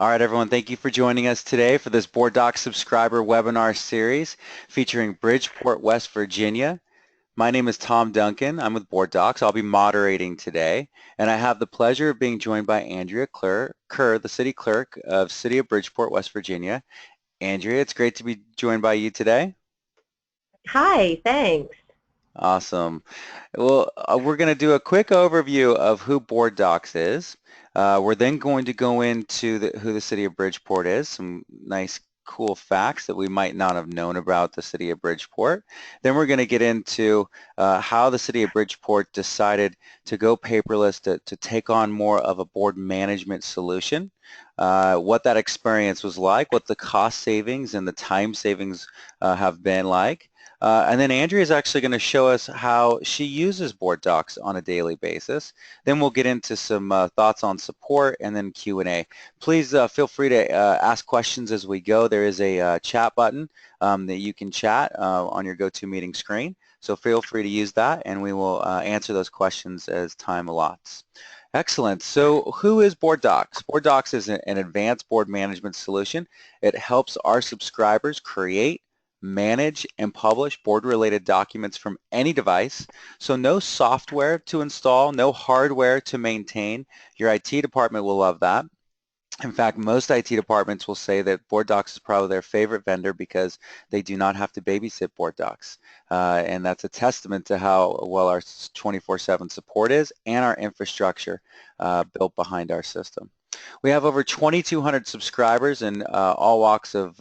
All right, everyone, thank you for joining us today for this BoardDocs subscriber webinar series featuring Bridgeport, West Virginia. My name is Tom Duncan. I'm with BoardDocs. I'll be moderating today, and I have the pleasure of being joined by Andrea Kerr, the City Clerk of City of Bridgeport, West Virginia. Andrea, it's great to be joined by you today. Hi, thanks. Awesome. Well, we're going to do a quick overview of who BoardDocs is. We're then going to go into who the City of Bridgeport is, some nice cool facts that we might not have known about the City of Bridgeport. Then we're going to get into how the City of Bridgeport decided to go paperless to take on more of a board management solution, what that experience was like, what the cost savings and the time savings have been like. And then Andrea is actually going to show us how she uses BoardDocs on a daily basis. Then we'll get into some thoughts on support and then Q&A. Please feel free to ask questions as we go. There is a chat button that you can chat on your GoToMeeting screen. So feel free to use that, and we will answer those questions as time allots. Excellent. So who is BoardDocs? BoardDocs is an advanced board management solution. It helps our subscribers create, manage, and publish board-related documents from any device. So no software to install, no hardware to maintain. Your IT department will love that. In fact, most IT departments will say that BoardDocs is probably their favorite vendor because they do not have to babysit BoardDocs. And that's a testament to how well our 24/7 support is and our infrastructure built behind our system. We have over 2,200 subscribers in all walks of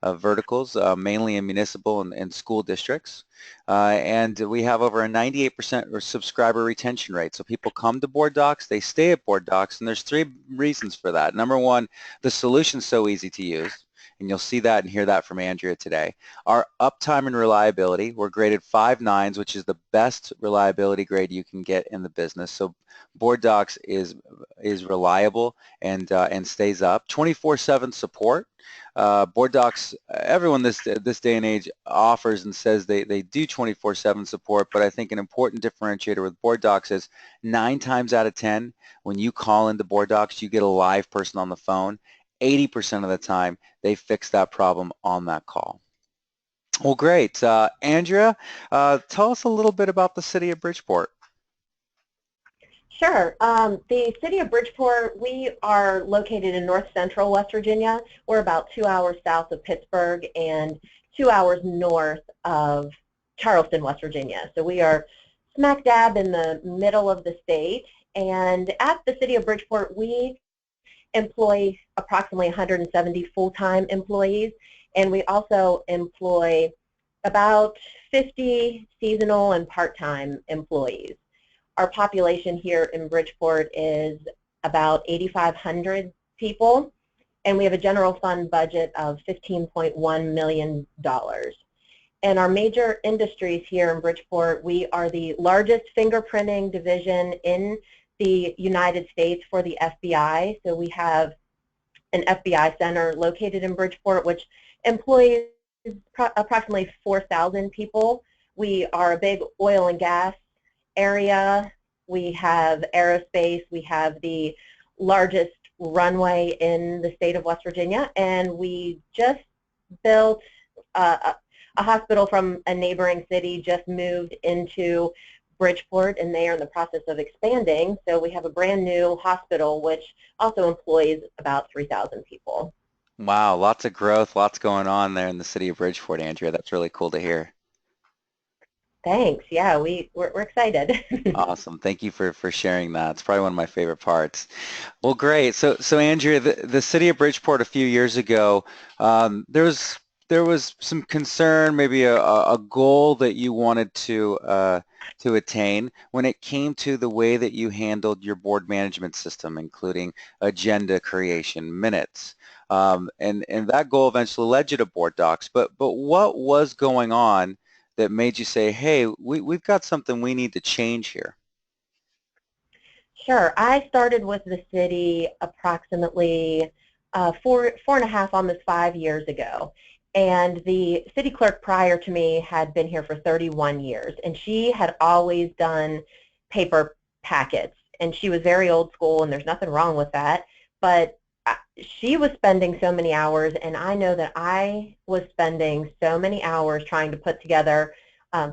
verticals, mainly in municipal and school districts. And we have over a 98% subscriber retention rate. So people come to BoardDocs, they stay at BoardDocs, and there's three reasons for that. Number one, the solution's so easy to use. And you'll see that and hear that from Andrea today. Our uptime and reliability, we're graded 5 nines, which is the best reliability grade you can get in the business. So BoardDocs is reliable and stays up. 24/7 support. BoardDocs, everyone this day and age offers and says they do 24/7 support, but I think an important differentiator with BoardDocs is 9 times out of 10, when you call into BoardDocs, you get a live person on the phone. 80% of the time, they fix that problem on that call. Well, great. Andrea, tell us a little bit about the City of Bridgeport. Sure. The city of Bridgeport, we are located in north central West Virginia. We're about 2 hours south of Pittsburgh and 2 hours north of Charleston, West Virginia. So we are smack dab in the middle of the state. And at the city of Bridgeport, we employ approximately 170 full-time employees, and we also employ about 50 seasonal and part-time employees. Our population here in Bridgeport is about 8,500 people, and we have a general fund budget of $15.1 million. And our major industries here in Bridgeport, we are the largest fingerprinting division in the United States for the FBI. So we have an FBI center located in Bridgeport, which employs approximately 4,000 people. We are a big oil and gas area. We have aerospace. We have the largest runway in the state of West Virginia, and we just built a hospital from a neighboring city, just moved into Bridgeport, and they are in the process of expanding. So we have a brand new hospital which also employs about 3,000 people. Wow, lots of growth, lots going on there in the City of Bridgeport, Andrea. That's really cool to hear. Thanks. Yeah, we're excited. Awesome. Thank you for sharing that. It's probably one of my favorite parts. Well, great. So Andrea, the City of Bridgeport a few years ago, there was some concern, maybe a goal that you wanted to attain when it came to the way that you handled your board management system, including agenda creation, minutes. And that goal eventually led you to BoardDocs. But what was going on that made you say, hey, we've got something we need to change here? Sure. I started with the city approximately four and a half, almost 5 years ago. And the city clerk prior to me had been here for 31 years, and she had always done paper packets. And she was very old school, and there's nothing wrong with that. But she was spending so many hours, and I know that I was spending so many hours trying to put together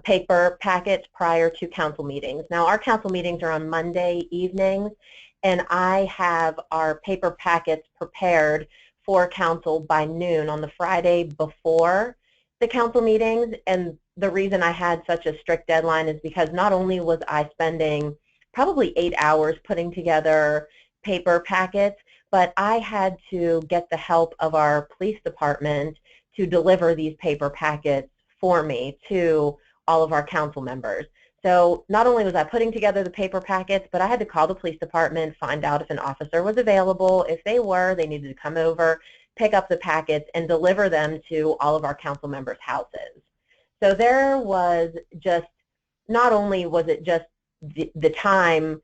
paper packets prior to council meetings. Now, our council meetings are on Monday evenings, and I have our paper packets prepared for council by noon on the Friday before the council meetings. And the reason I had such a strict deadline is because not only was I spending probably 8 hours putting together paper packets, but I had to get the help of our police department to deliver these paper packets for me to all of our council members. So not only was I putting together the paper packets, but I had to call the police department, find out if an officer was available. If they were, they needed to come over, pick up the packets, and deliver them to all of our council members' houses. So there was just, not only was it just the time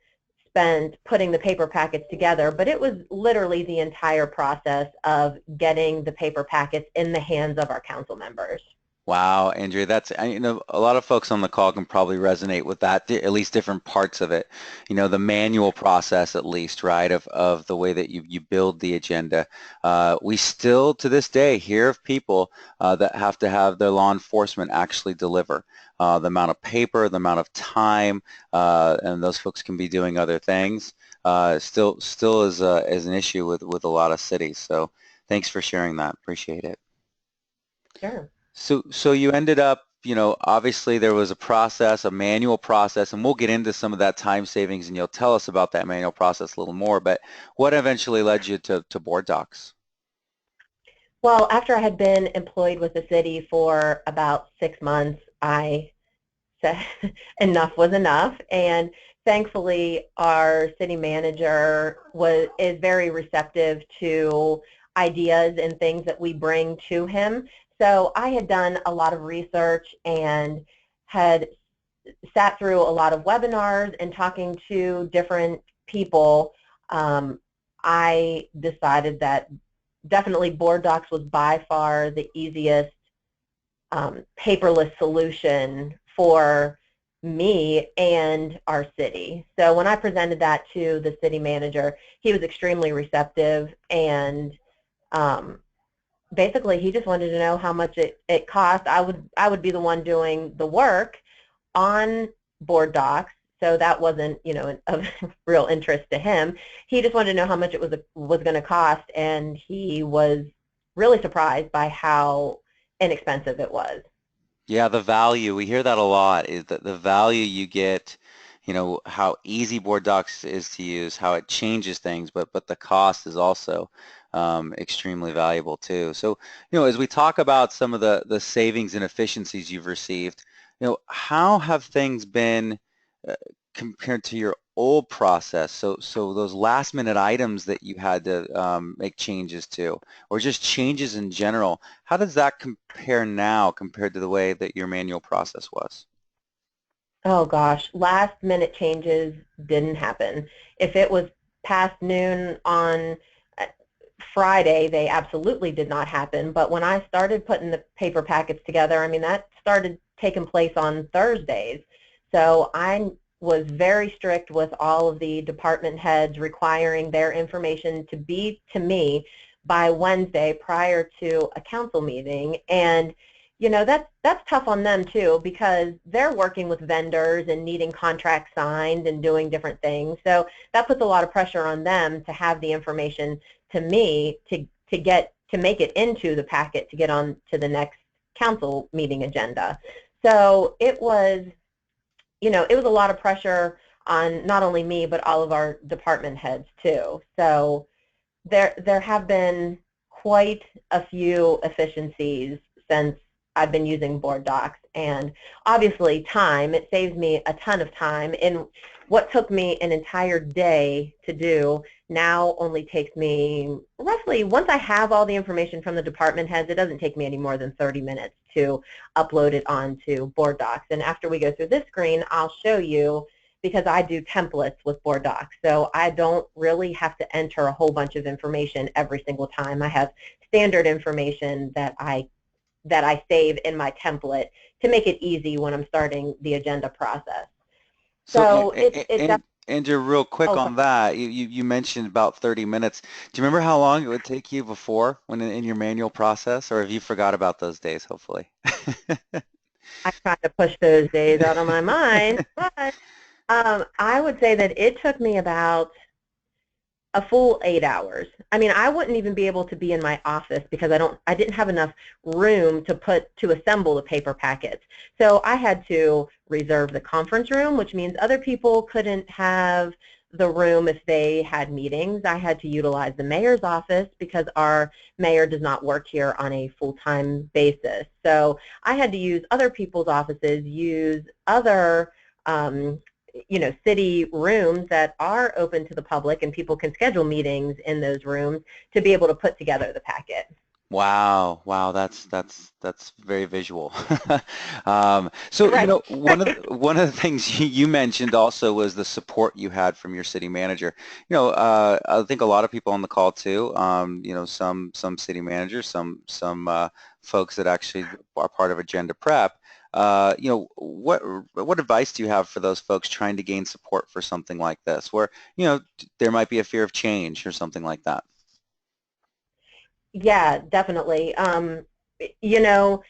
spent putting the paper packets together, but it was literally the entire process of getting the paper packets in the hands of our council members. Wow, Andrea, that's, a lot of folks on the call can probably resonate with that, at least different parts of it. The manual process, at least, right, of the way that you build the agenda. We still, to this day, hear of people that have to have their law enforcement actually deliver. The amount of paper, the amount of time, and those folks can be doing other things, still is an issue with a lot of cities. So thanks for sharing that. Appreciate it. Sure. So you ended up, obviously there was a process, a manual process, and we'll get into some of that time savings, and you'll tell us about that manual process a little more, but what eventually led you to BoardDocs? Well, after I had been employed with the city for about 6 months, I said enough was enough. And thankfully, our city manager is very receptive to ideas and things that we bring to him. So I had done a lot of research and had sat through a lot of webinars and talking to different people. I decided that definitely BoardDocs was by far the easiest paperless solution for me and our city. So when I presented that to the city manager, he was extremely receptive, and um, basically he just wanted to know how much it cost. I would be the one doing the work on BoardDocs, so that wasn't, of real interest to him. He just wanted to know how much it was going to cost, and he was really surprised by how inexpensive it was. Yeah, the value, we hear that a lot, is that the value you get, how easy BoardDocs is to use, how it changes things, but the cost is also extremely valuable too. So, as we talk about some of the savings and efficiencies you've received, how have things been uh, compared to your old process? So those last minute items that you had to make changes to, or just changes in general, how does that compare now compared to the way that your manual process was? Oh gosh, last minute changes didn't happen. If it was past noon on uh, Friday, they absolutely did not happen. But when I started putting the paper packets together, I mean, that started taking place on Thursdays. So I was very strict with all of the department heads requiring their information to be to me by Wednesday prior to a council meeting. And that's tough on them too, because they're working with vendors and needing contracts signed and doing different things. So that puts a lot of pressure on them to have the information to me to make it into the packet to get on to the next council meeting agenda. So it was a lot of pressure on not only me but all of our department heads too. So there have been quite a few efficiencies since I've been using BoardDocs, and obviously time. It saves me a ton of time. And what took me an entire day to do now only takes me roughly, once I have all the information from the department heads, it doesn't take me any more than 30 minutes to upload it onto BoardDocs. And after we go through this screen, I'll show you, because I do templates with BoardDocs. So I don't really have to enter a whole bunch of information every single time. I have standard information that I save in my template to make it easy when I'm starting the agenda process. So, So it's definitely Andrew, real quick Oh, on that, you mentioned about 30 minutes. Do you remember how long it would take you before when in your manual process, or have you forgot about those days, hopefully? I try to push those days out of my mind, but I would say that it took me about a full 8 hours. I mean, I wouldn't even be able to be in my office because I didn't have enough room to assemble the paper packets. So I had to reserve the conference room, which means other people couldn't have the room if they had meetings. I had to utilize the mayor's office because our mayor does not work here on a full-time basis. So I had to use other people's offices, use other city rooms that are open to the public and people can schedule meetings in those rooms to be able to put together the packet. Wow, wow, that's very visual. Right. One of the things you mentioned also was the support you had from your city manager. I think a lot of people on the call too. Some city managers, some folks that actually are part of Agenda Prep. What advice do you have for those folks trying to gain support for something like this, where there might be a fear of change or something like that? Yeah, definitely. You know,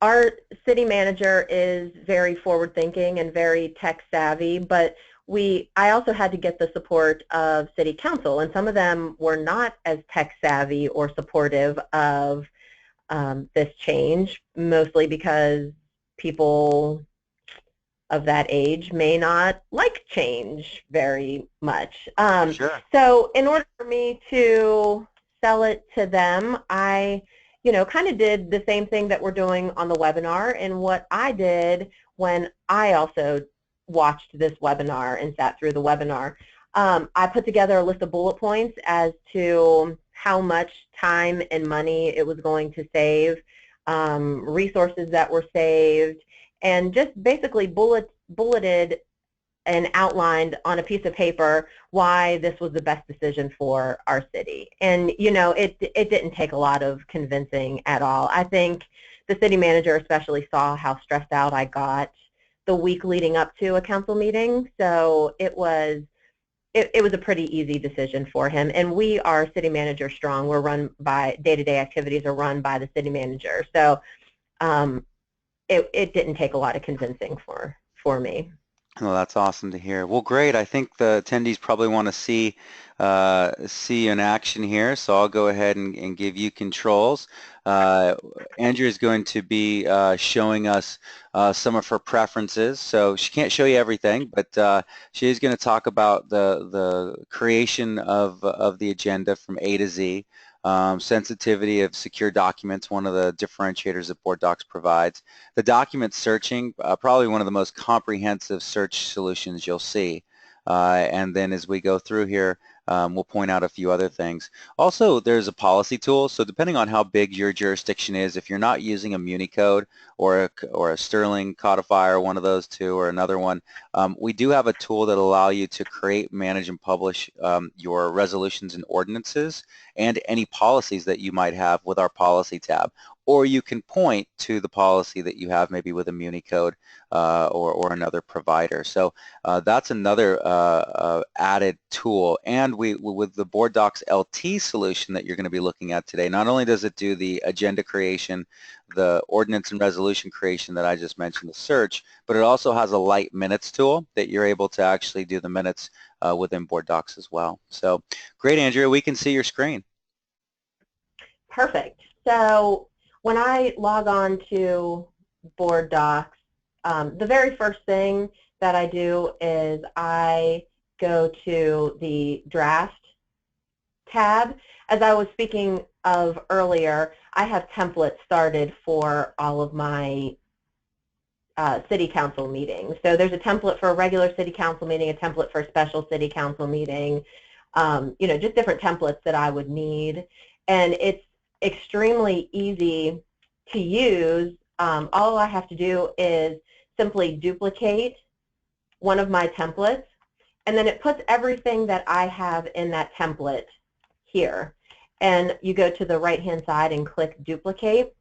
our city manager is very forward thinking and very tech savvy, but I also had to get the support of city council, and some of them were not as tech savvy or supportive of this change, mostly because people of that age may not like change very much. For sure. So in order for me to sell it to them, I, kind of did the same thing that we're doing on the webinar, and what I did when I also watched this webinar and sat through the webinar. I put together a list of bullet points as to how much time and money it was going to save, resources that were saved, and just basically bulleted and outlined on a piece of paper why this was the best decision for our city. And it didn't take a lot of convincing at all. I think the city manager especially saw how stressed out I got the week leading up to a council meeting, so it was a pretty easy decision for him. And we are city manager strong. We're run by day-to-day activities are run by the city manager. So it didn't take a lot of convincing for me. Well, that's awesome to hear. Well, great. I think the attendees probably want to see in action here, so I'll go ahead and give you controls. Uh, Andrea is going to be showing us some of her preferences. So she can't show you everything, but she is going to talk about the creation of the agenda from A to Z. Sensitivity of secure documents, one of the differentiators that BoardDocs provides. The document searching, probably one of the most comprehensive search solutions you'll see. And then as we go through here, we'll point out a few other things. Also, there's a policy tool, so depending on how big your jurisdiction is, if you're not using a Municode or a Sterling codifier, one of those two, or another one, we do have a tool that will allow you to create, manage, and publish your resolutions and ordinances and any policies that you might have with our policy tab. Or you can point to the policy that you have maybe with a Municode or another provider. So that's another added tool. And with the BoardDocs LT solution that you're going to be looking at today, not only does it do the agenda creation, the ordinance and resolution creation that I just mentioned, the search, but it also has a light minutes tool that you're able to actually do the minutes within BoardDocs as well. So great, Andrea. We can see your screen. Perfect. So when I log on to BoardDocs, the very first thing that I do is I go to the draft tab. As I was speaking of earlier, I have templates started for all of my city council meetings. So there's a template for a regular city council meeting, a template for a special city council meeting, just different templates that I would need. And it's extremely easy to use. All I have to do is simply duplicate one of my templates, and then it puts everything that I have in that template here. And you go to the right-hand side and click duplicate.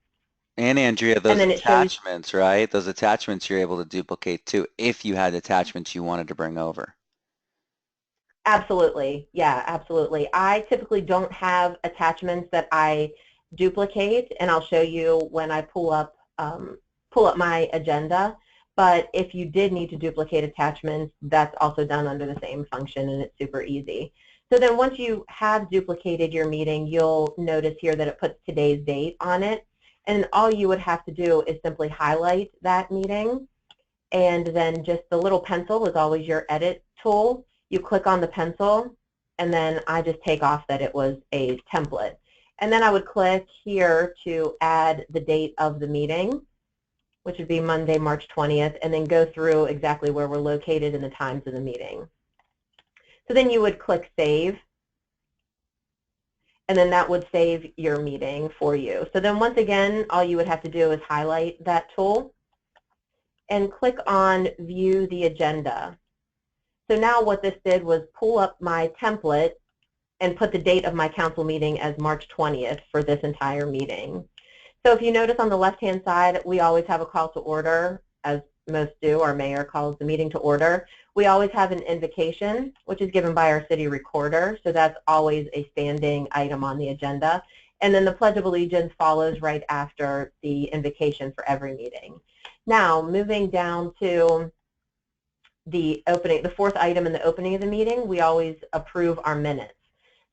And Andrea, And those then it shows, attachments, right? Those attachments you're able to duplicate too if you had attachments you wanted to bring over. Absolutely. Yeah, absolutely. I typically don't have attachments that I duplicate, and I'll show you when I pull up my agenda. But if you did need to duplicate attachments, that's also done under the same function, and it's super easy. So then once you have duplicated your meeting, you'll notice here that it puts today's date on it. And all you would have to do is simply highlight that meeting, and then just the little pencil is always your edit tool. You click on the pencil, and then I just take off that it was a template. And then I would click here to add the date of the meeting, which would be Monday, March 20th, and then go through exactly where we're located and the times of the meeting. So then you would click Save, and then that would save your meeting for you. So then once again, all you would have to do is highlight that tool and click on View the Agenda. So now what this did was pull up my template and put the date of my council meeting as March 20th for this entire meeting. So if you notice on the left-hand side, we always have a call to order, as most do. Our mayor calls the meeting to order. We always have an invocation, which is given by our city recorder, so that's always a standing item on the agenda. And then the Pledge of Allegiance follows right after the invocation for every meeting. Now, moving down to the opening, the fourth item in the opening of the meeting, we always approve our minutes.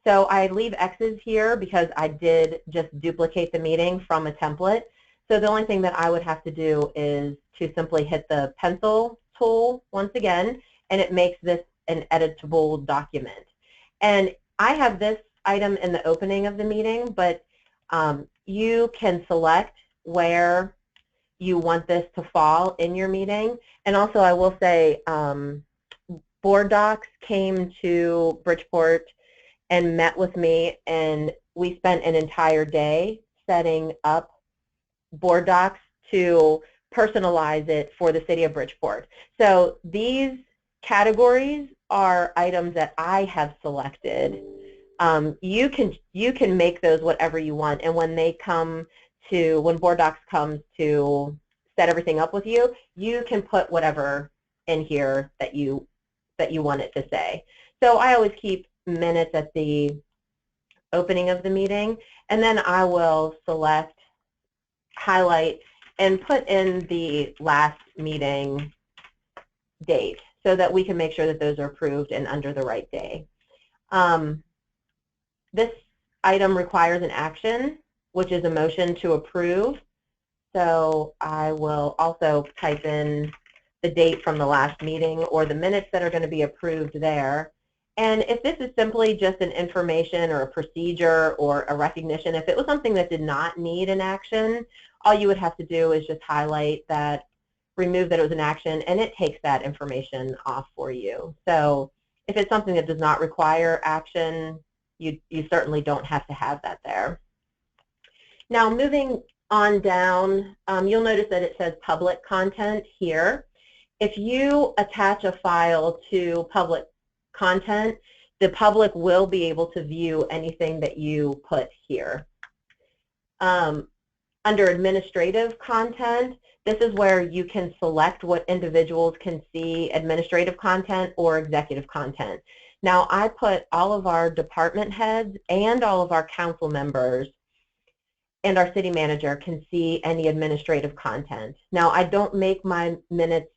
So I leave X's here because I did just duplicate the meeting from a template. So the only thing that I would have to do is to simply hit the pencil tool once again, and it makes this an editable document. And I have this item in the opening of the meeting, but you can select where you want this to fall in your meeting. And also I will say BoardDocs came to Bridgeport and met with me, and we spent an entire day setting up BoardDocs to personalize it for the city of Bridgeport. So these categories are items that I have selected. You can make those whatever you want, and when BoardDocs comes to set everything up with you, you can put whatever in here that you want it to say. So I always keep minutes at the opening of the meeting, and then I will select, highlight, and put in the last meeting date so that we can make sure that those are approved and under the right day. This item requires an action, which is a motion to approve. So I will also type in the date from the last meeting or the minutes that are going to be approved there. And if this is simply just an information or a procedure or a recognition, if it was something that did not need an action, all you would have to do is just highlight that, remove that it was an action, and it takes that information off for you. So if it's something that does not require action, you certainly don't have to have that there. Now moving on down, you'll notice that it says public content here. If you attach a file to public content, the public will be able to view anything that you put here. Under administrative content, this is where you can select what individuals can see, administrative content or executive content. Now I put all of our department heads and all of our council members and our city manager can see any administrative content. Now I don't make my minutes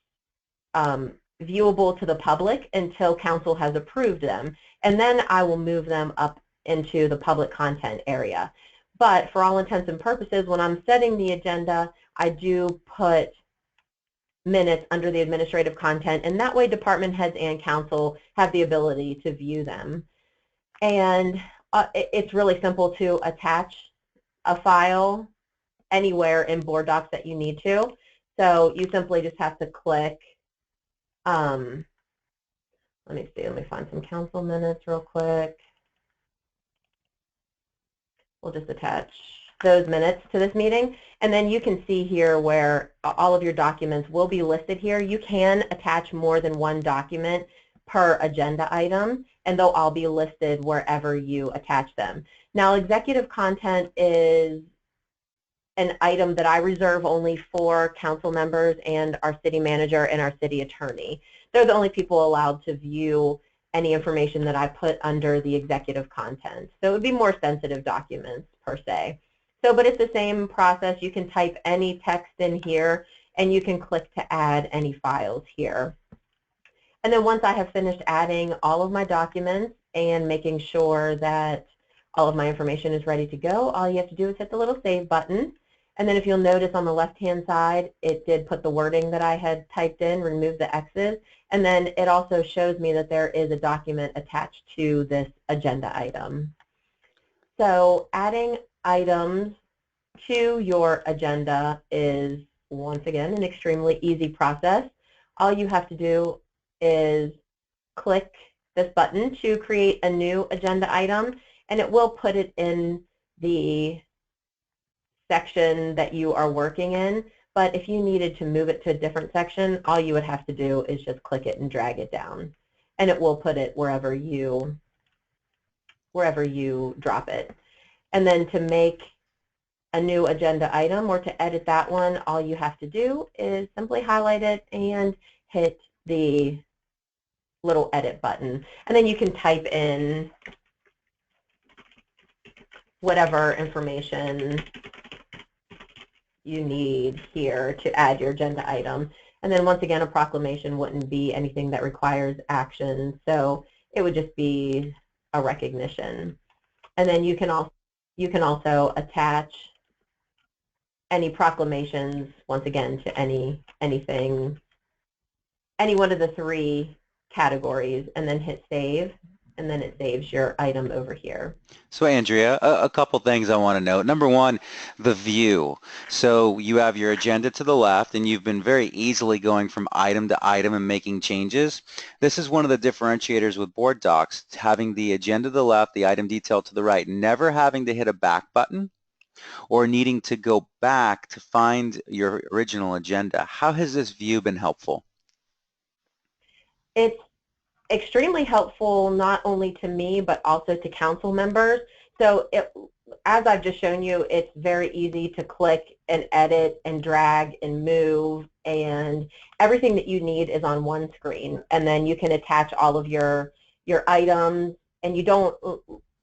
viewable to the public until council has approved them, and then I will move them up into the public content area. But for all intents and purposes, when I'm setting the agenda, I do put minutes under the administrative content, and that way department heads and council have the ability to view them. And it's really simple to attach a file anywhere in BoardDocs that you need to. So you simply just have to click, let me see, let me find some council minutes real quick. We'll just attach those minutes to this meeting, and then you can see here where all of your documents will be listed here. You can attach more than one document per agenda item, and they'll all be listed wherever you attach them. Now, executive content is an item that I reserve only for council members and our city manager and our city attorney. They're the only people allowed to view any information that I put under the executive content. So it would be more sensitive documents per se. So, but it's the same process. You can type any text in here and you can click to add any files here. And then once I have finished adding all of my documents and making sure that all of my information is ready to go, all you have to do is hit the little save button. And then if you'll notice on the left-hand side, it did put the wording that I had typed in, remove the X's, and then it also shows me that there is a document attached to this agenda item. So adding items to your agenda is, once again, an extremely easy process. All you have to do is click this button to create a new agenda item, and it will put it in the section that you are working in. But if you needed to move it to a different section, all you would have to do is just click it and drag it down, and it will put it wherever you drop it. And then to make a new agenda item or to edit that one, all you have to do is simply highlight it and hit the little edit button. And then you can type in whatever information you need here to add your agenda item. And then once again, a proclamation wouldn't be anything that requires action, so it would just be a recognition. And then you can also attach any proclamations, once again, to any one of the three categories, and then hit save, and then it saves your item over here. So Andrea, a couple things I want to note. Number one, the view. So you have your agenda to the left, and you've been very easily going from item to item and making changes. This is one of the differentiators with BoardDocs, having the agenda to the left, the item detail to the right, never having to hit a back button or needing to go back to find your original agenda. How has this view been helpful? It's extremely helpful not only to me but also to council members. So as I've just shown you, it's very easy to click and edit and drag and move, and everything that you need is on one screen. And then you can attach all of your items, and you don't,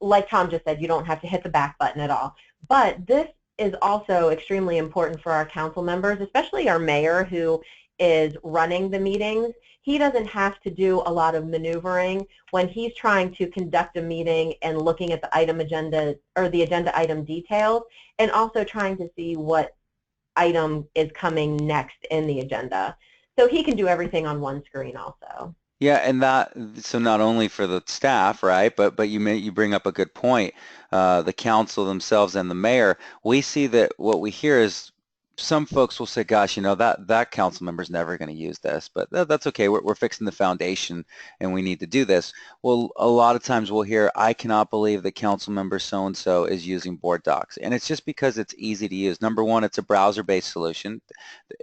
like Tom just said, you don't have to hit the back button at all. But this is also extremely important for our council members, especially our mayor who is running the meetings. He doesn't have to do a lot of maneuvering when he's trying to conduct a meeting and looking at the item agenda or the agenda item details, and also trying to see what item is coming next in the agenda. So he can do everything on one screen also. Yeah, and so not only for the staff, right, but you bring up a good point. The council themselves and the mayor, we see that what we hear is some folks will say, gosh, you know, that council member's never going to use this, but that's okay. We're fixing the foundation and we need to do this. Well, a lot of times we'll hear, I cannot believe that council member so-and-so is using BoardDocs. And it's just because it's easy to use. Number one, it's a browser-based solution.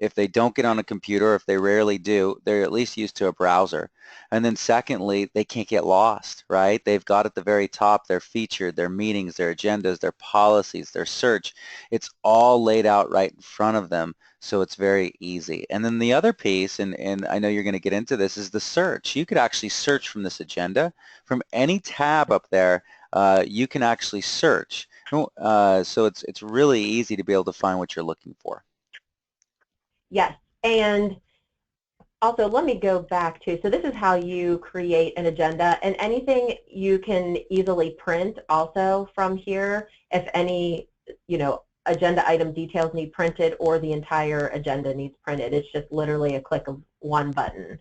If they don't get on a computer, if they rarely do, they're at least used to a browser. And then secondly, they can't get lost, right? They've got at the very top their featured, their meetings, their agendas, their policies, their search. It's all laid out right in front of them, so it's very easy. And then the other piece, and I know you're going to get into this, is the search. You could actually search from this agenda. From any tab up there, you can actually search. So it's really easy to be able to find what you're looking for. Yes, and also, let me go back to, so this is how you create an agenda, and anything you can easily print also from here if any, agenda item details need printed or the entire agenda needs printed. It's just literally a click of one button.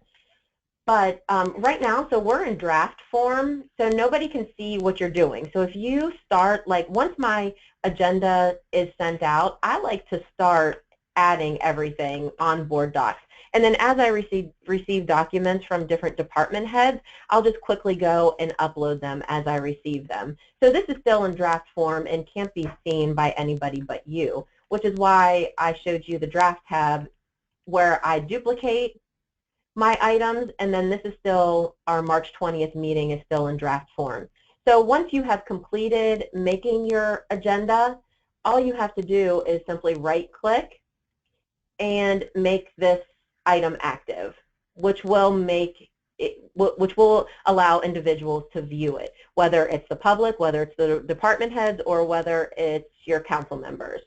But right now, so we're in draft form, so nobody can see what you're doing. So if you start, like once my agenda is sent out, I like to start adding everything on BoardDocs. And then as I receive documents from different department heads, I'll just quickly go and upload them as I receive them. So this is still in draft form and can't be seen by anybody but you, which is why I showed you the draft tab where I duplicate my items, and then this is still, our March 20th meeting is still in draft form. So once you have completed making your agenda, all you have to do is simply right-click and make this item active, which will make which will allow individuals to view it, whether it's the public, whether it's the department heads, or whether it's your council members.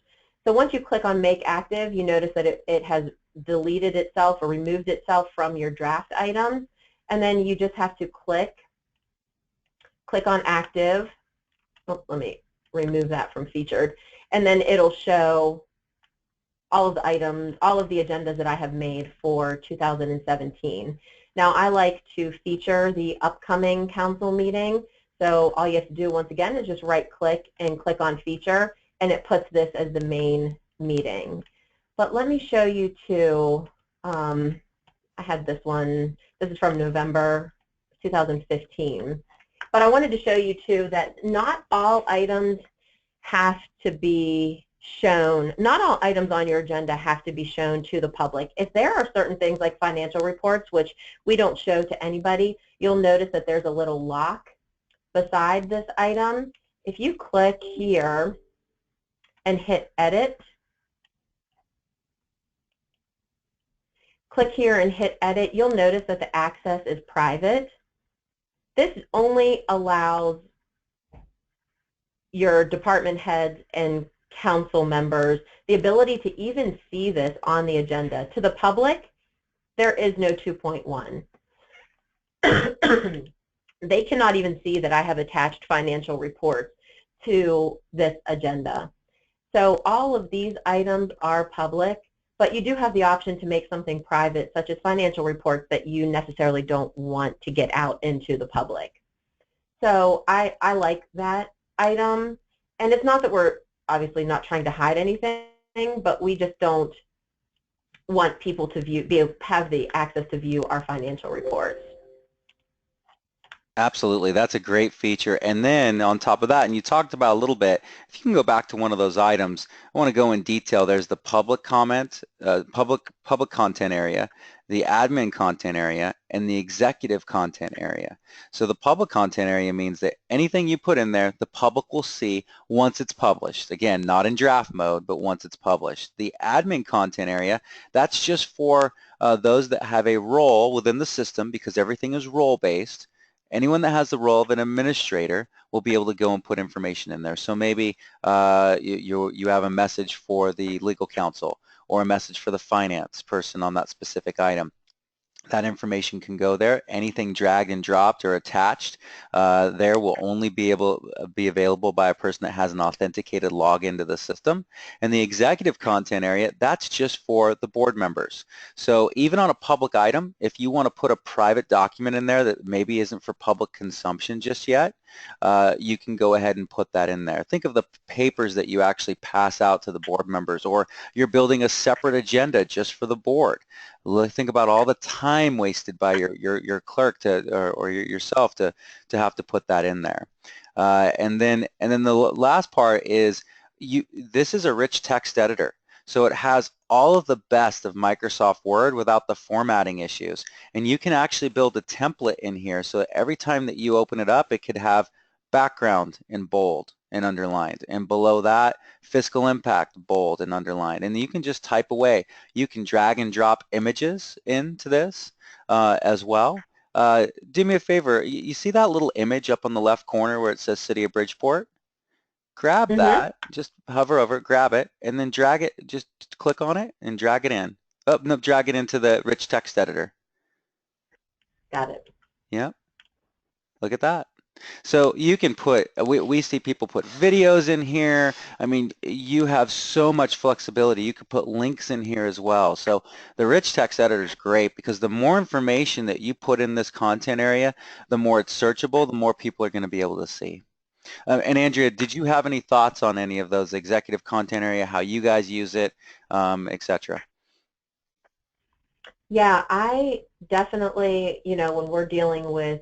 So once you click on Make Active, you notice that it has deleted itself or removed itself from your draft items, and then you just have to click on Active. Oh, let me remove that from Featured, and then it'll show all of the items, all of the agendas that I have made for 2017. Now, I like to feature the upcoming council meeting, so all you have to do, once again, is just right-click and click on Feature, and it puts this as the main meeting. But let me show you, too, I had this one. This is from November 2015. But I wanted to show you, too, that not all items have to be shown, not all items on your agenda have to be shown to the public. If there are certain things like financial reports, which we don't show to anybody, you'll notice that there's a little lock beside this item. If you click here and hit Edit, you'll notice that the access is private. This only allows your department heads and council members the ability to even see this on the agenda. To the public, there is no 2.1. They cannot even see that I have attached financial reports to this agenda. So all of these items are public, but you do have the option to make something private, such as financial reports that you necessarily don't want to get out into the public. So I like that item, and it's not that we're obviously not trying to hide anything, but we just don't want people to have the access to view our financial reports. Absolutely, that's a great feature. And then on top of that, and you talked about a little bit, if you can go back to one of those items, I want to go in detail. There's the public comment, public content area, the admin content area, and the executive content area. So the public content area means that anything you put in there, the public will see once it's published. Again, not in draft mode, but once it's published. The admin content area, that's just for those that have a role within the system, because everything is role-based. Anyone that has the role of an administrator will be able to go and put information in there. So maybe you have a message for the legal counsel or a message for the finance person on that specific item. That information can go there. Anything dragged and dropped or attached there will only be available by a person that has an authenticated login to the system. And the executive content area, that's just for the board members. So even on a public item, if you want to put a private document in there that maybe isn't for public consumption just yet, you can go ahead and put that in there. Think of the papers that you actually pass out to the board members, or you're building a separate agenda just for the board. Think about all the time wasted by your clerk or yourself to have to put that in there. And then the last part is this is a rich text editor. So it has all of the best of Microsoft Word without the formatting issues. And you can actually build a template in here so that every time that you open it up, it could have background in bold and underlined. And below that, fiscal impact, bold and underlined. And you can just type away. You can drag and drop images into this as well. Do me a favor. You see that little image up on the left corner where it says City of Bridgeport? Grab that, just hover over it, grab it, and then drag it, just click on it and drag it in. Oh, no, drag it into the rich text editor. Got it. Yep, look at that. So you can put, we see people put videos in here. I mean, you have so much flexibility. You could put links in here as well. So the rich text editor is great because the more information that you put in this content area, the more it's searchable, the more people are going to be able to see. And Andrea, did you have any thoughts on any of those executive content area, how you guys use it, etc.? Yeah, I definitely, when we're dealing with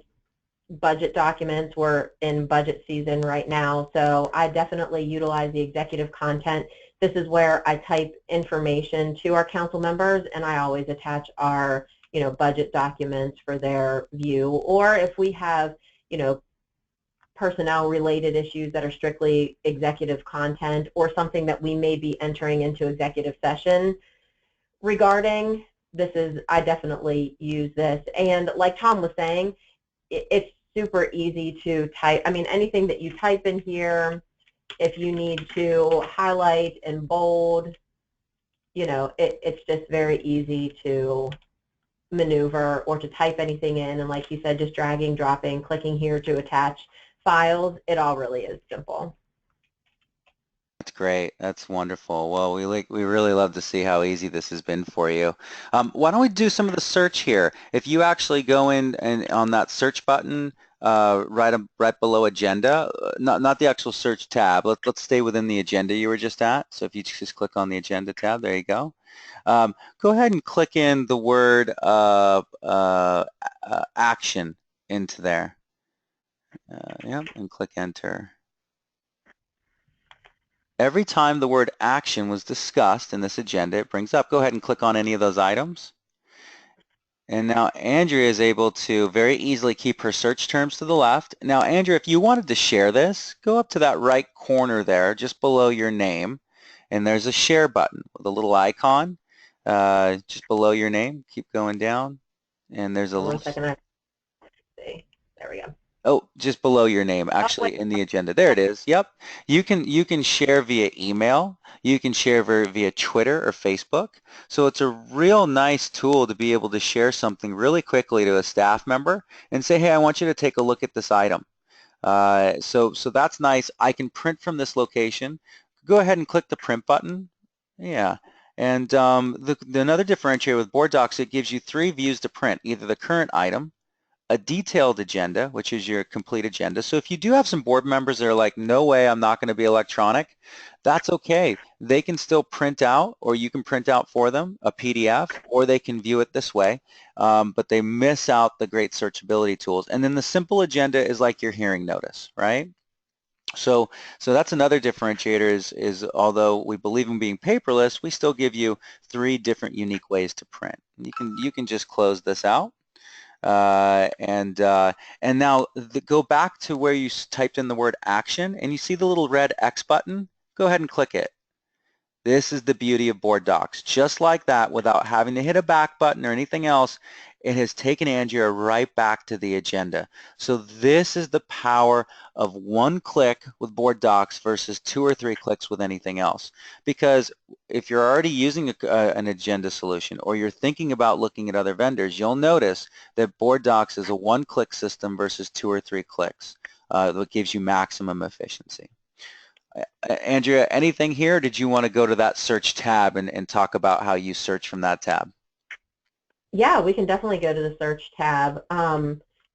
budget documents, we're in budget season right now, so I definitely utilize the executive content. This is where I type information to our council members, and I always attach our, budget documents for their view. Or if we have, personnel-related issues that are strictly executive content or something that we may be entering into executive session regarding, I definitely use this. And like Tom was saying, it's super easy to type. I mean, anything that you type in here, if you need to highlight and bold, you know, it's just very easy to maneuver or to type anything in. And like you said, just dragging, dropping, clicking here to attach files, it all really is simple. That's great. That's wonderful. Well, we really love to see how easy this has been for you. Why don't we do some of the search here? If you actually go in and on that search button right below agenda, not the actual search tab. Let's stay within the agenda you were just at. So if you just click on the agenda tab, there you go. Go ahead and click in the word action into there. Yep, and click enter. Every time the word action was discussed in this agenda, it brings up. Go ahead and click on any of those items. And now Andrea is able to very easily keep her search terms to the left. Now, Andrea, if you wanted to share this, go up to that right corner there, just below your name, and there's a share button with a little icon just below your name. Keep going down, and there's a Hold on little. a second. I see. There we go. Oh, just below your name, Oh, wait. actually, in the agenda. There it is. Yep. You can share via email. You can share via Twitter or Facebook. So it's a real nice tool to be able to share something really quickly to a staff member and say, hey, I want you to take a look at this item. So that's nice. I can print from this location. Go ahead and click the print button. Yeah. And another differentiator with BoardDocs, it gives you 3 views to print, either the current item, a detailed agenda, which is your complete agenda. So if you do have some board members that are like, no way, I'm not going to be electronic, that's okay. They can still print out, or you can print out for them a PDF, or they can view it this way, but they miss out the great searchability tools. And then the simple agenda is like your hearing notice, right? So that's another differentiator is although we believe in being paperless, we still give you 3 different unique ways to print. You can just close this out. And now go back to where you typed in the word action, and you see the little red X button. Go ahead and click it. This is the beauty of BoardDocs. Just like that, without having to hit a back button or anything else, it has taken Andrea right back to the agenda. So this is the power of 1 click with BoardDocs versus 2 or 3 clicks with anything else. Because if you're already using an agenda solution, or you're thinking about looking at other vendors, you'll notice that BoardDocs is a 1-click system versus 2 or 3 clicks that gives you maximum efficiency. Andrea, anything here? Or did you want to go to that search tab and talk about how you search from that tab? Yeah, we can definitely go to the search tab.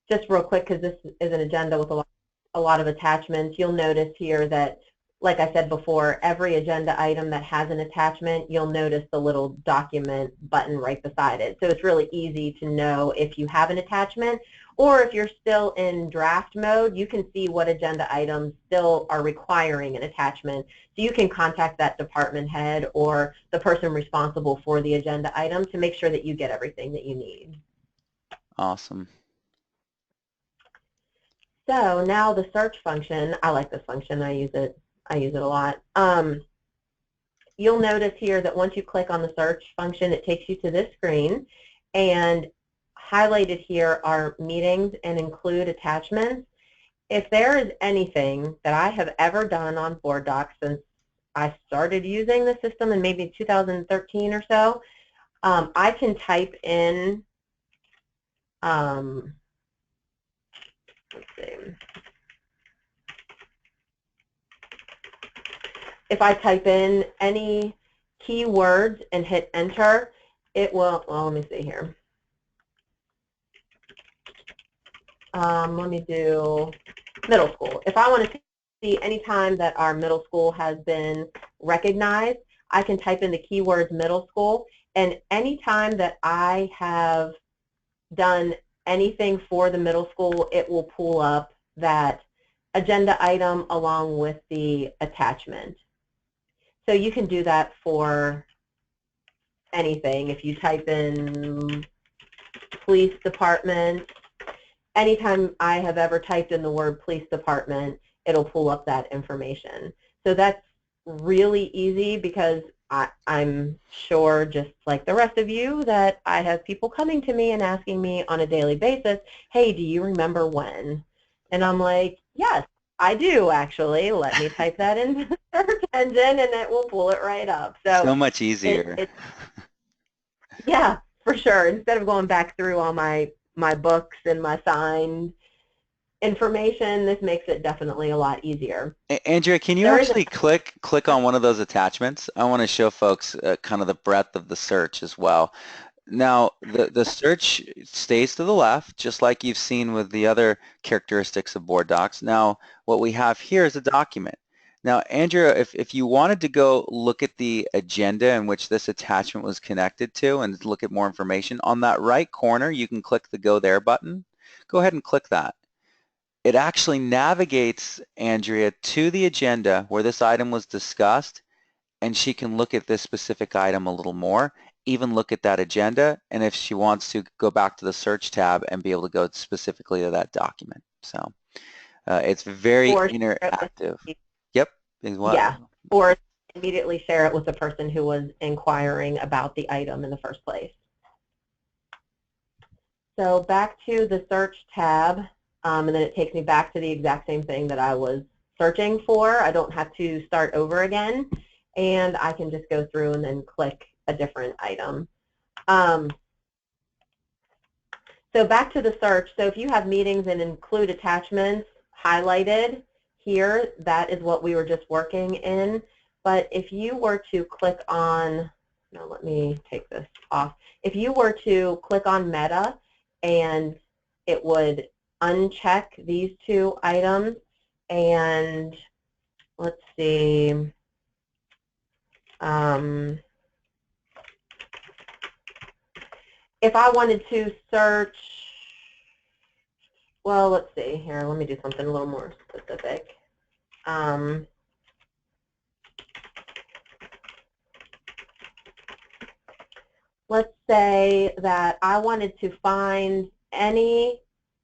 Just real quick, because this is an agenda with a lot of attachments, you'll notice here that, like I said before, every agenda item that has an attachment, you'll notice the little document button right beside it. So it's really easy to know if you have an attachment, or if you're still in draft mode, you can see what agenda items still are requiring an attachment. So you can contact that department head or the person responsible for the agenda item to make sure that you get everything that you need. Awesome. So now the search function, I like this function. I use it a lot. You'll notice here that once you click on the search function, it takes you to this screen, and highlighted here are meetings and include attachments. If there is anything that I have ever done on BoardDocs since I started using the system in maybe 2013 or so, I can type in, let's see, if I type in any keywords and hit enter, it will, well, let me see here. Let me do middle school. If I want to see any time that our middle school has been recognized, I can type in the keywords middle school, and any time that I have done anything for the middle school, it will pull up that agenda item along with the attachment. So you can do that for anything. If you type in police department, anytime I have ever typed in the word police department, it'll pull up that information. So that's really easy, because I'm sure, just like the rest of you, that I have people coming to me and asking me on a daily basis, hey, do you remember when? And I'm like, yes, I do, actually. Let me type that into the search engine, and it will pull it right up. So So much easier. it yeah, for sure. Instead of going back through all my books and my signed information, this makes it definitely a lot easier. Andrea, can you There is a actually click on one of those attachments? I want to show folks kind of the breadth of the search as well. Now, the search stays to the left, just like you've seen with the other characteristics of board docs. Now, what we have here is a document. Now, Andrea, if you wanted to go look at the agenda in which this attachment was connected to and look at more information, on that right corner, you can click the Go There button. Go ahead and click that. It actually navigates Andrea to the agenda where this item was discussed, and she can look at this specific item a little more, even look at that agenda, and if she wants to, go back to the search tab and be able to go specifically to that document. So it's very or interactive. Yep, is what? yeah, or immediately share it with the person who was inquiring about the item in the first place. So back to the search tab, and then it takes me back to the exact same thing that I was searching for. I don't have to start over again, and I can just go through and then click a different item. So back to the search. So if you have meetings and include attachments highlighted here, that is what we were just working in. But if you were to click on, no, let me take this off. If you were to click on Meta, and it would uncheck these two items, and let's see, if I wanted to search, well, let's see here. Let me do something a little more specific. Let's say that I wanted to find any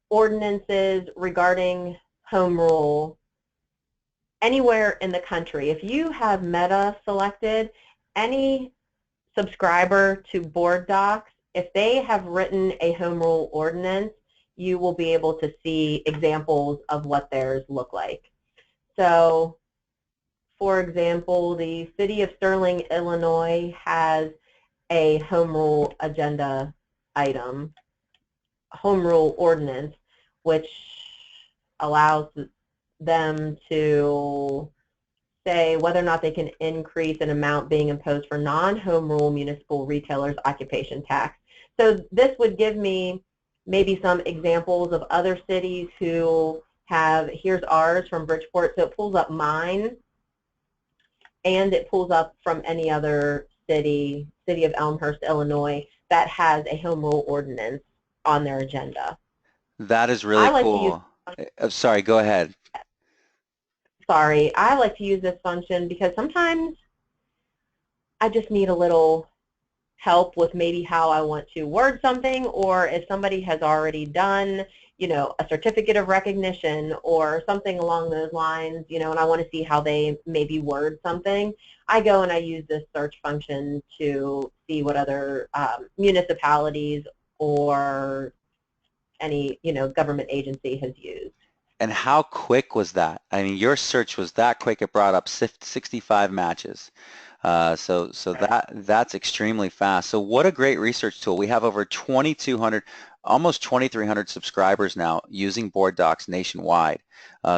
ordinances regarding home rule anywhere in the country. If you have Meta selected, any subscriber to BoardDocs, if they have written a home rule ordinance, you will be able to see examples of what theirs look like. So, for example, the city of Sterling, Illinois has a home rule agenda item, home rule ordinance, which allows them to say whether or not they can increase an amount being imposed for non-home rule municipal retailers' occupation tax. So this would give me maybe some examples of other cities who have, here's ours from Bridgeport, so it pulls up mine, and it pulls up from any other city, city of Elmhurst, Illinois, that has a home rule ordinance on their agenda. That is really I like to use, cool. Sorry, go ahead. sorry, I like to use this function because sometimes I just need a little help with maybe how I want to word something, or if somebody has already done, you know, a certificate of recognition or something along those lines, you know, and I want to see how they maybe word something, I go and I use this search function to see what other municipalities or any, you know, government agency has used. And how quick was that? I mean, your search was that quick. It brought up 65 matches. So that's extremely fast. So what a great research tool. We have over 2,200, almost 2,300 subscribers now using BoardDocs nationwide.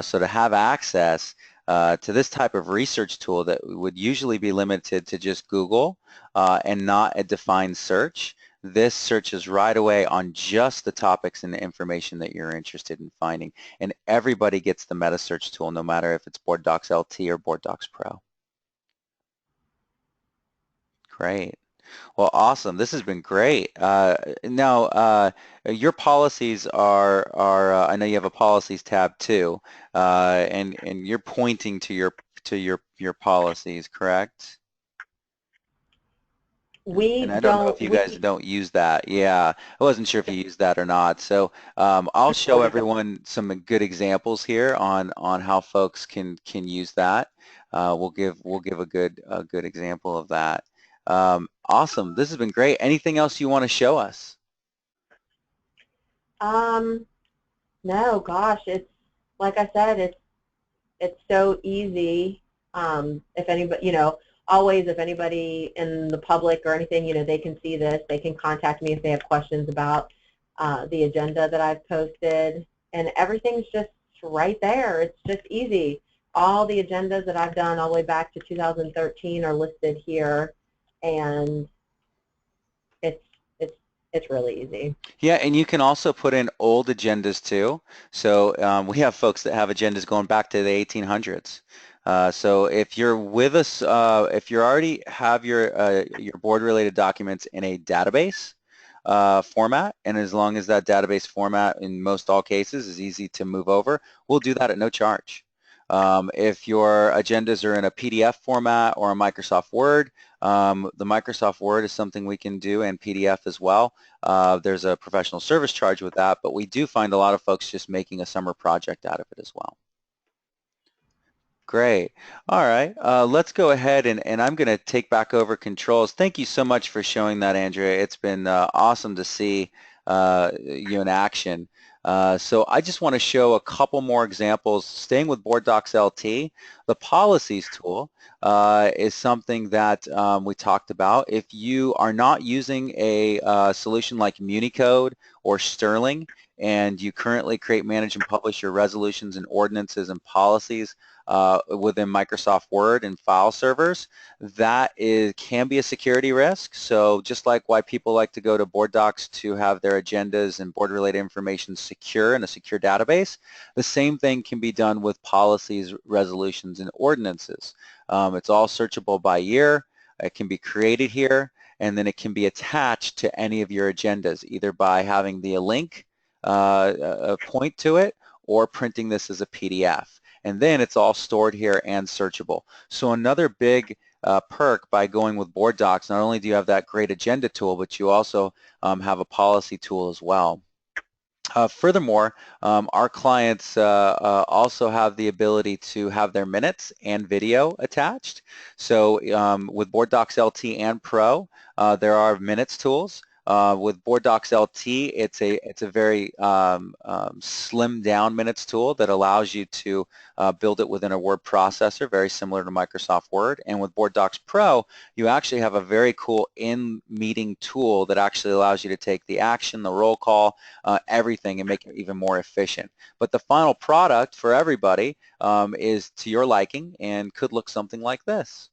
So to have access to this type of research tool that would usually be limited to just Google and not a defined search, this searches right away on just the topics and the information that you're interested in finding. And everybody gets the meta search tool, no matter if it's BoardDocs LT or BoardDocs Pro. Great. Well, awesome. This has been great. Now, your policies are I know you have a policies tab too, and, and, you're pointing to your policies, correct? We And I don't know if don't, you guys we, don't use that. Yeah, I wasn't sure if you use that or not. So I'll show we don't. everyone some good examples here on how folks can use that. We'll give a good example of that. Awesome. This has been great. Anything else you want to show us? Um, no, gosh, it's, like I said, it's so easy. If anybody, always if anybody in the public or anything, they can see this, they can contact me if they have questions about the agenda that I've posted, and everything's just right there. It's just easy. All the agendas that I've done all the way back to 2013 are listed here, and it's it's it's really easy. Yeah, and you can also put in old agendas too. So we have folks that have agendas going back to the 1800s. So if you're with us, if you already have your board-related documents in a database format, and as long as that database format in most all cases is easy to move over, we'll do that at no charge. If your agendas are in a PDF format or a Microsoft Word, the Microsoft Word is something we can do in PDF as well. There's a professional service charge with that, but we do find a lot of folks just making a summer project out of it as well. Great. All right. Let's go ahead and I'm going to take back over controls. Thank you so much for showing that, Andrea. It's been awesome to see you in action. So I just want to show a couple more examples. Staying with BoardDocs LT, the policies tool is something that we talked about. If you are not using a solution like Municode or Sterling, and you currently create, manage, and publish your resolutions and ordinances and policies within Microsoft Word and file servers, can be a security risk. So just like why people like to go to BoardDocs to have their agendas and board-related information secure in a secure database, the same thing can be done with policies, resolutions, and ordinances. It's all searchable by year. It can be created here, and then it can be attached to any of your agendas, either by having the link point to it or printing this as a PDF. And then it's all stored here and searchable. So another big perk by going with BoardDocs, not only do you have that great agenda tool, but you also have a policy tool as well. Furthermore, our clients also have the ability to have their minutes and video attached. So with BoardDocs LT and Pro, there are minutes tools. With BoardDocs LT, it's a very slimmed down minutes tool that allows you to build it within a word processor, very similar to Microsoft Word. And with BoardDocs Pro, you actually have a very cool in-meeting tool that actually allows you to take the action, the roll call, everything, and make it even more efficient. But the final product for everybody is to your liking and could look something like this.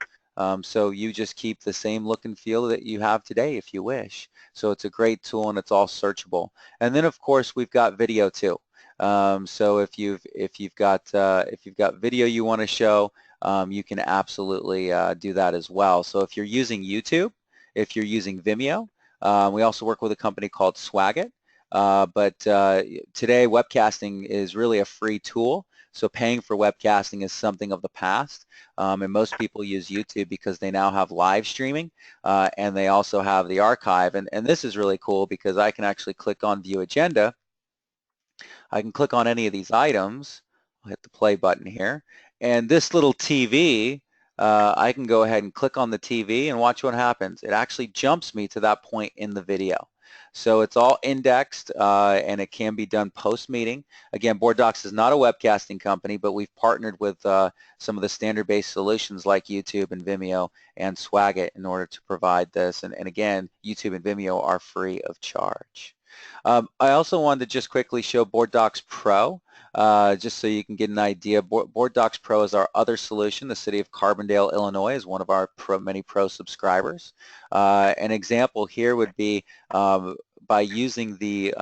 So you just keep the same look and feel that you have today if you wish. So it's a great tool and it's all searchable. And then of course we've got video too. So if you've got video you want to show, you can absolutely do that as well. So if you're using YouTube, if you're using Vimeo, we also work with a company called Swagit. But today webcasting is really a free tool. So paying for webcasting is something of the past. And most people use YouTube because they now have live streaming and they also have the archive. And this is really cool because I can actually click on View Agenda. I can click on any of these items. I'll hit the play button here. And this little TV, I can go ahead and click on the TV and watch what happens. It actually jumps me to that point in the video. So it's all indexed and it can be done post-meeting. Again, BoardDocs is not a webcasting company, but we've partnered with some of the standard-based solutions like YouTube and Vimeo and Swagit in order to provide this. And again, YouTube and Vimeo are free of charge. I also wanted to just quickly show BoardDocs Pro, just so you can get an idea. BoardDocs Pro is our other solution. The city of Carbondale, Illinois is one of our many Pro subscribers. An example here would be by using the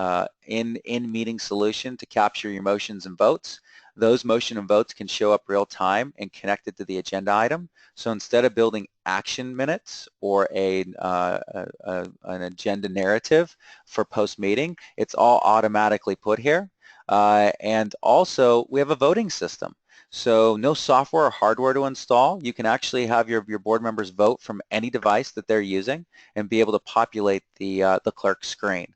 in-meeting solution to capture your motions and votes. Those motion and votes can show up real time and connected to the agenda item. So instead of building action minutes or an agenda narrative for post-meeting, it's all automatically put here. And also, we have a voting system. So no software or hardware to install. You can actually have your board members vote from any device that they're using and be able to populate the clerk screen.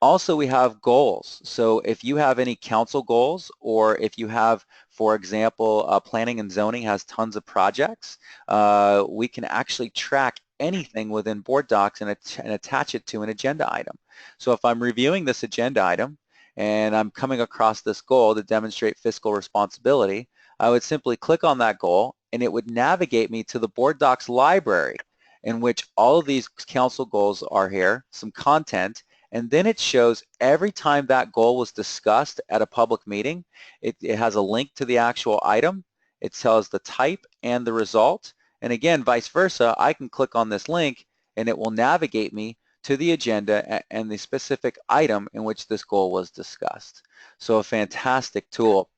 Also, we have goals. So if you have any council goals, or if you have, for example, planning and zoning has tons of projects, we can actually track anything within BoardDocs and attach it to an agenda item. So if I'm reviewing this agenda item and I'm coming across this goal to demonstrate fiscal responsibility, I would simply click on that goal and it would navigate me to the BoardDocs library, in which all of these council goals are here, some content, and then it shows every time that goal was discussed at a public meeting. It has a link to the actual item. It tells the type and the result. And again, vice versa, I can click on this link and it will navigate me to the agenda and the specific item in which this goal was discussed. So a fantastic tool.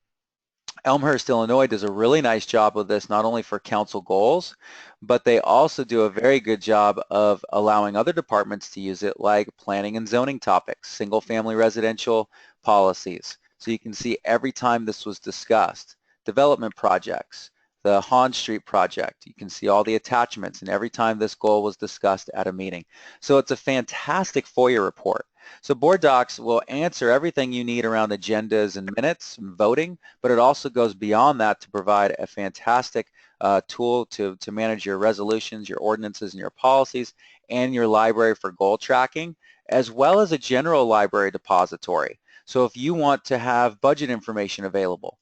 Elmhurst, Illinois does a really nice job with this, not only for council goals, but they also do a very good job of allowing other departments to use it, like planning and zoning topics, single-family residential policies. So you can see every time this was discussed. Development projects, the Hahn Street project, you can see all the attachments and every time this goal was discussed at a meeting. So it's a fantastic FOIA report. So BoardDocs will answer everything you need around agendas and minutes and voting, but it also goes beyond that to provide a fantastic tool to manage your resolutions, your ordinances, and your policies, and your library for goal tracking, as well as a general library depository. So if you want to have budget information available,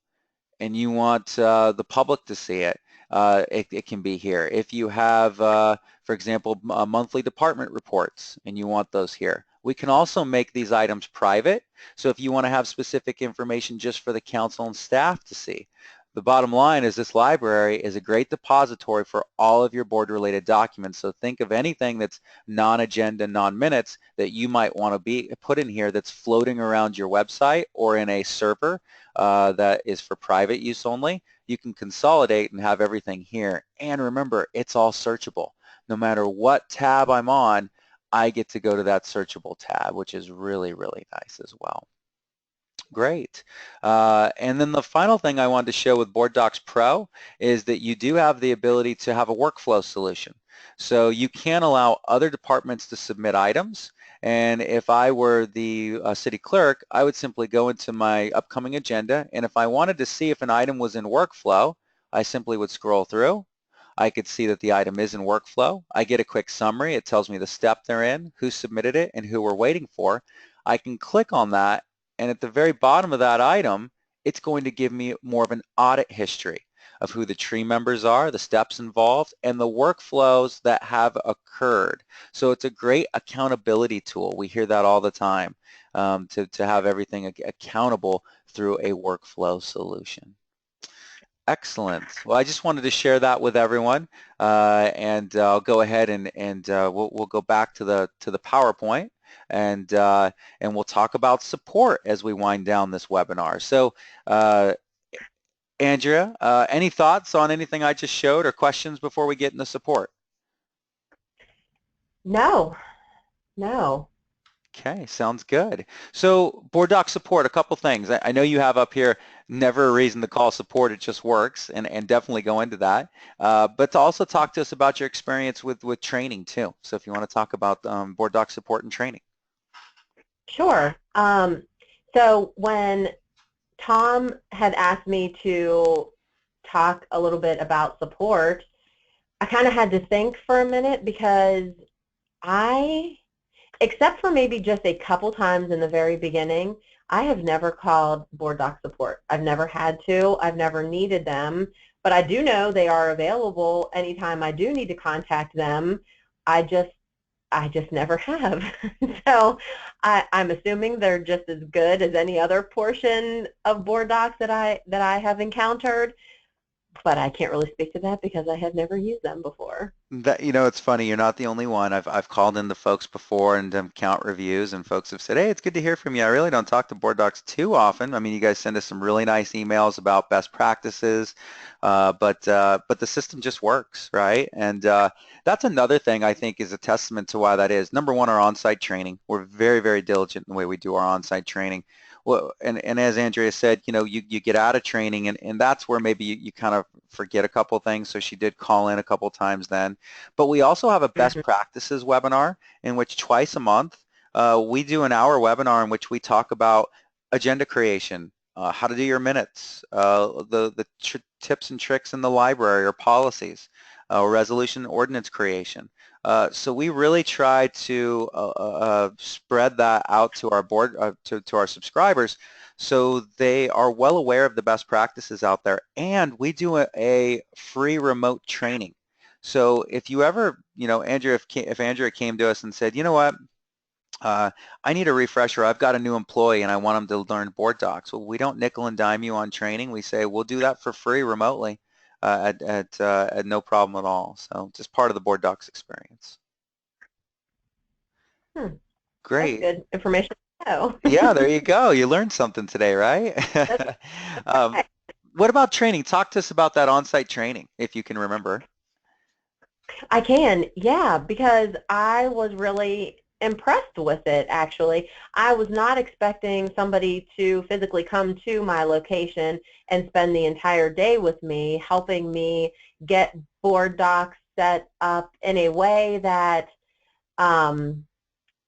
and you want the public to see it, it can be here. If you have, for example, monthly department reports and you want those here, we can also make these items private. So if you want to have specific information just for the council and staff to see, the bottom line is this library is a great depository for all of your board-related documents. So think of anything that's non-agenda, non-minutes that you might want to be put in here that's floating around your website or in a server that is for private use only. You can consolidate and have everything here. And remember, it's all searchable. No matter what tab I'm on, I get to go to that searchable tab, which is really, really nice as well. Great. And then the final thing I wanted to show with BoardDocs Pro is that you do have the ability to have a workflow solution. So you can allow other departments to submit items. And if I were the city clerk, I would simply go into my upcoming agenda. And if I wanted to see if an item was in workflow, I simply would scroll through. I could see that the item is in workflow. I get a quick summary. It tells me the step they're in, who submitted it, and who we're waiting for. I can click on that, and at the very bottom of that item, it's going to give me more of an audit history of who the tree members are, the steps involved, and the workflows that have occurred. So it's a great accountability tool. We hear that all the time, to have everything accountable through a workflow solution. Excellent. Well, I just wanted to share that with everyone, and I'll go ahead and we'll go back to the PowerPoint, and we'll talk about support as we wind down this webinar. So, Andrea, any thoughts on anything I just showed or questions before we get into support? No, no. Okay, sounds good. So BoardDoc support, a couple things. I know you have up here, never a reason to call support, it just works, and definitely go into that. But to also talk to us about your experience with training too. So if you want to talk about BoardDoc support and training. Sure. So when Tom had asked me to talk a little bit about support, I kind of had to think for a minute because except for maybe just a couple times in the very beginning, I have never called BoardDoc support. I've never had to. I've never needed them, but I do know they are available anytime I do need to contact them. I just never have. So I'm assuming they're just as good as any other portion of BoardDocs that I have encountered, but I can't really speak to that because I have never used them before. That, it's funny, you're not the only one. I've called in the folks before and count reviews, and folks have said, hey, it's good to hear from you. I really don't talk to BoardDocs too often. I mean, you guys send us some really nice emails about best practices, but the system just works, right? And that's another thing I think is a testament to why that is. Number one, our on-site training. We're very, very diligent in the way we do our on-site training. well, and as Andrea said, you get out of training, and that's where maybe you kind of forget a couple things. So she did call in a couple times then. But we also have a best Mhm. practices webinar in which twice a month we do an hour webinar in which we talk about agenda creation, how to do your minutes, the tips and tricks in the library or policies, resolution ordinance creation. So we really try to spread that out to our board, to our subscribers, so they are well aware of the best practices out there. And we do a free remote training. So if you ever, Andrea, if Andrea came to us and said, you know what, uh, I need a refresher. I've got a new employee and I want them to learn BoardDocs. Well, we don't nickel and dime you on training. We say we'll do that for free remotely at no problem at all. So just part of the BoardDocs experience. Hmm. That's Great. good information to know. Yeah, there you go. You learned something today, right? That's um, right. what about training? Talk to us about that on-site training, if you can remember. I can, yeah, because I was really impressed with it, actually. I was not expecting somebody to physically come to my location and spend the entire day with me, helping me get board docs set up in a way that um,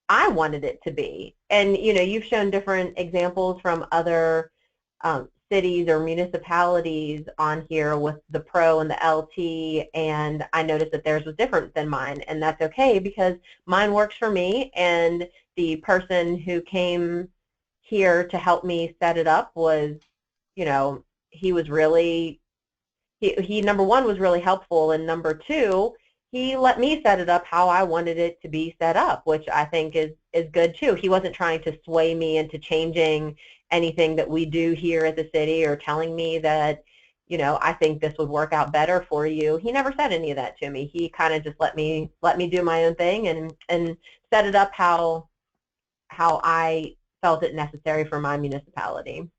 I wanted it to be. And, you've shown different examples from other cities or municipalities on here with the Pro and the LT, and I noticed that theirs was different than mine, and that's okay because mine works for me, and the person who came here to help me set it up was, he was really he number one was really helpful, and number two, he let me set it up how I wanted it to be set up, which I think is good too. He wasn't trying to sway me into changing anything that we do here at the city or telling me that, I think this would work out better for you. He never said any of that to me. He kind of just let me do my own thing and set it up how I felt it necessary for my municipality.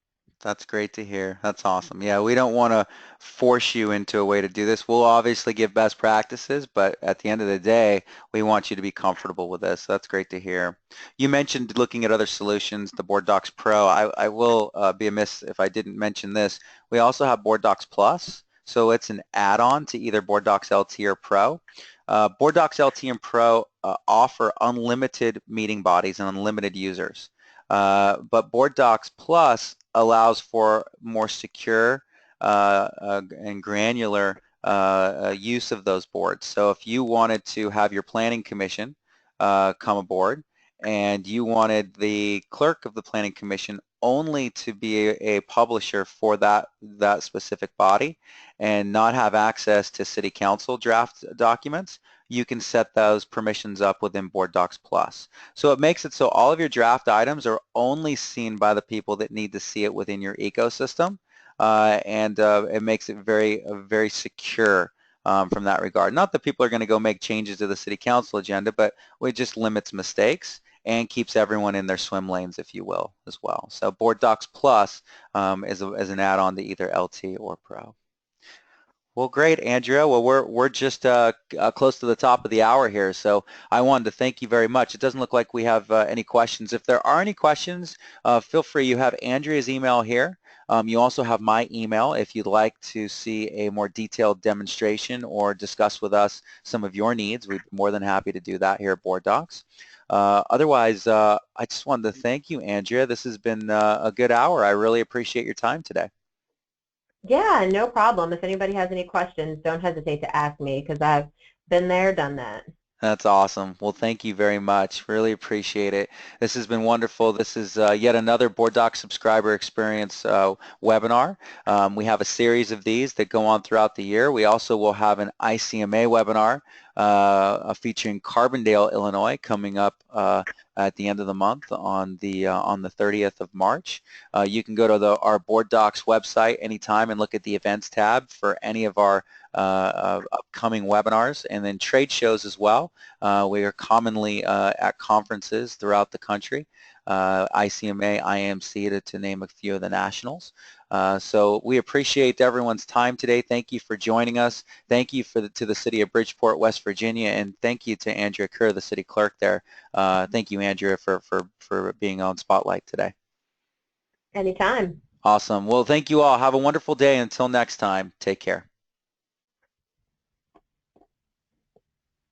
That's great to hear. That's awesome. Yeah, we don't want to force you into a way to do this. We'll obviously give best practices, but at the end of the day, we want you to be comfortable with this. So that's great to hear. You mentioned looking at other solutions, the BoardDocs Pro. I will be amiss if I didn't mention this. We also have BoardDocs Plus, so it's an add-on to either BoardDocs LT or Pro. BoardDocs LT and Pro offer unlimited meeting bodies and unlimited users. But BoardDocs Plus allows for more secure and granular use of those boards. So if you wanted to have your planning commission come aboard and you wanted the clerk of the planning commission only to be a publisher for that specific body and not have access to city council draft documents, you can set those permissions up within BoardDocs Plus. So it makes it so all of your draft items are only seen by the people that need to see it within your ecosystem, and it makes it very secure from that regard. Not that people are going to go make changes to the city council agenda, but it just limits mistakes and keeps everyone in their swim lanes, if you will, as well. So BoardDocs Plus is an add-on to either LT or Pro. Well, great, Andrea. Well, we're just close to the top of the hour here, so I wanted to thank you very much. It doesn't look like we have any questions. If there are any questions, feel free. You have Andrea's email here. You also have my email if you'd like to see a more detailed demonstration or discuss with us some of your needs. We'd be more than happy to do that here at BoardDocs. Otherwise, I just wanted to thank you, Andrea. This has been a good hour. I really appreciate your time today. Yeah, no problem. If anybody has any questions, don't hesitate to ask me because I've been there, done that. That's awesome. Well, thank you very much. Really appreciate it. This has been wonderful. This is yet another BoardDocs subscriber experience webinar. We have a series of these that go on throughout the year. We also will have an ICMA webinar featuring Carbondale, Illinois, coming up at the end of the month on the 30th of March. You can go to our BoardDocs website anytime and look at the events tab for any of our upcoming webinars, and then trade shows as well. We are commonly at conferences throughout the country, ICMA, IMC, to name a few of the nationals. So we appreciate everyone's time today. Thank you for joining us. Thank you to the City of Bridgeport, West Virginia, and thank you to Andrea Kerr, the City Clerk there. Thank you, Andrea, for being on Spotlight today. Anytime. Awesome. Well, thank you all. Have a wonderful day. Until next time, take care.